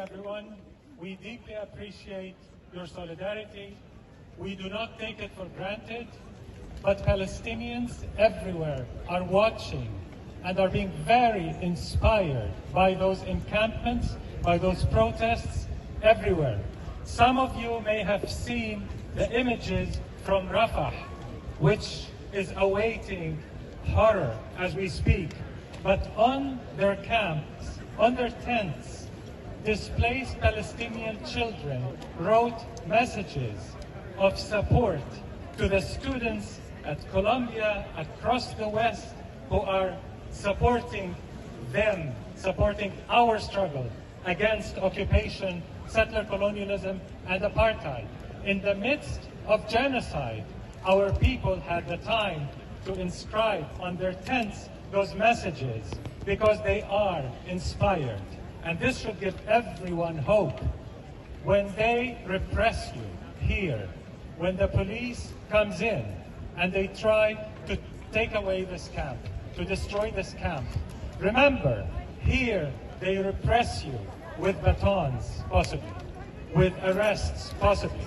everyone. We deeply appreciate your solidarity. We do not take it for granted, but Palestinians everywhere are watching and are being very inspired by those encampments, by those protests everywhere. Some of you may have seen the images from Rafah, which is awaiting horror as we speak. But on their camps, on their tents, displaced Palestinian children wrote messages of support to the students at Columbia, across the West, who are supporting them, supporting our struggle against occupation, settler colonialism, and apartheid. In the midst of genocide, our people had the time to inscribe on their tents those messages because they are inspired. And this should give everyone hope. When they repress you here, when the police comes in and they try to take away this camp, to destroy this camp, remember, here they repress you with batons, possibly, with arrests, possibly.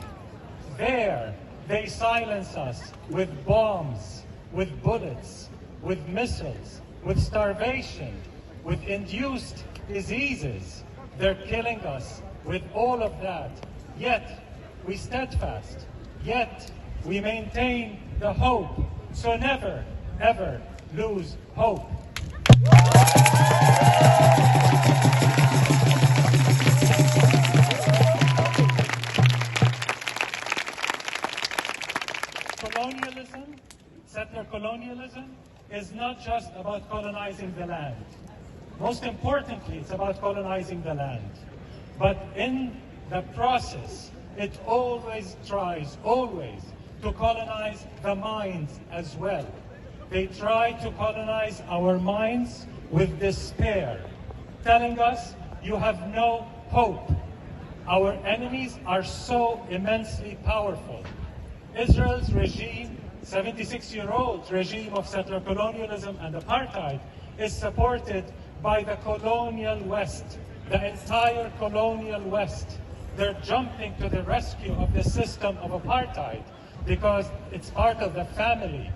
There, they silence us with bombs, with bullets, with missiles, with starvation, with induced diseases. They're killing us with all of that. Yet, we steadfast. Yet, we maintain the hope. So never, ever lose hope. Colonialism, settler colonialism, is not just about colonizing the land. Most importantly, it's about colonizing the land. But in the process, it always tries, to colonize the minds as well. They try to colonize our minds with despair, telling us, you have no hope. Our enemies are so immensely powerful. Israel's regime, 76-year-old regime of settler colonialism and apartheid, is supported by the colonial West, the entire colonial West. They're jumping to the rescue of the system of apartheid because it's part of the family,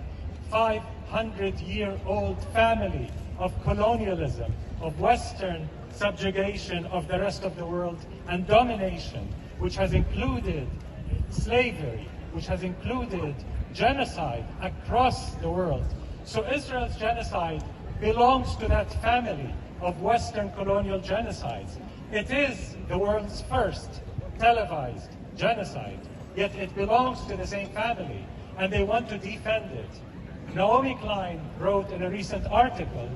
500-year-old family of colonialism, of Western subjugation of the rest of the world and domination, which has included slavery, which has included genocide across the world. So Israel's genocide belongs to that family of Western colonial genocides. It is the world's first televised genocide, yet it belongs to the same family, and they want to defend it. Naomi Klein wrote in a recent article,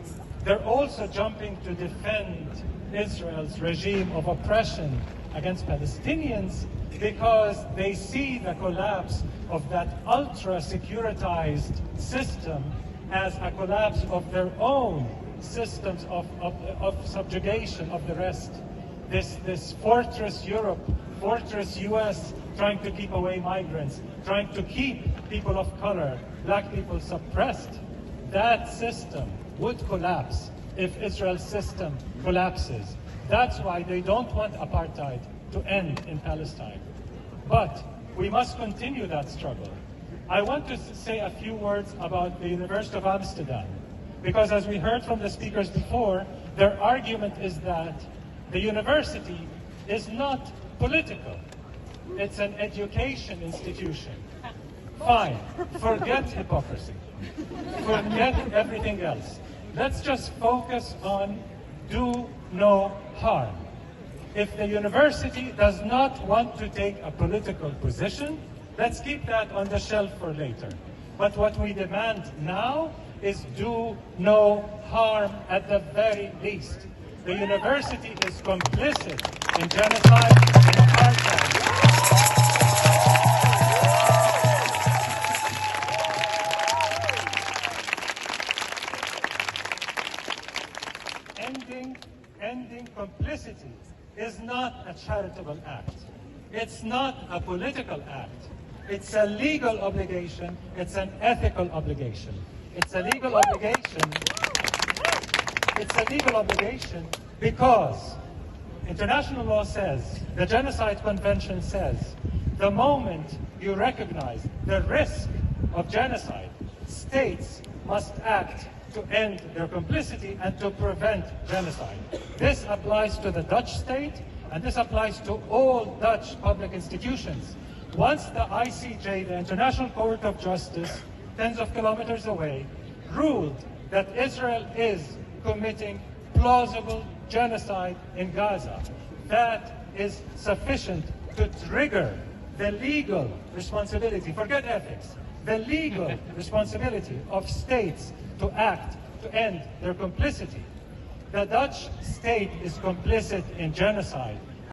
they're also jumping to defend Israel's regime of oppression against Palestinians because they see the collapse of that ultra-securitized system as a collapse of their own systems of subjugation of the rest. This fortress Europe, fortress US, trying to keep away migrants, trying to keep people of color, black people suppressed. That system would collapse if Israel's system collapses. That's why they don't want apartheid to end in Palestine. But we must continue that struggle. I want to say a few words about the University of Amsterdam, because as we heard from the speakers before, their argument is that the university is not political. It's an education institution. Fine, forget hypocrisy. Forget everything else. Let's just focus on do no harm. If the university does not want to take a political position, let's keep that on the shelf for later. But what we demand now is do no harm at the very least. The university is complicit in genocide and apartheid. Ending complicity is not a charitable act. It's not a political act. It's a legal obligation. It's an ethical obligation. It's a legal obligation. It's a legal obligation because International law says, the Genocide Convention says, the moment you recognize the risk of genocide, states must act to end their complicity and to prevent genocide. This applies to the Dutch state, and this applies to all Dutch public institutions. Once the ICJ, the International Court of Justice, tens of kilometers away, ruled that Israel is committing plausible genocide in Gaza, that is sufficient to trigger the legal responsibility, forget ethics, the legal responsibility of states to act to end their complicity. The Dutch state is complicit in genocide.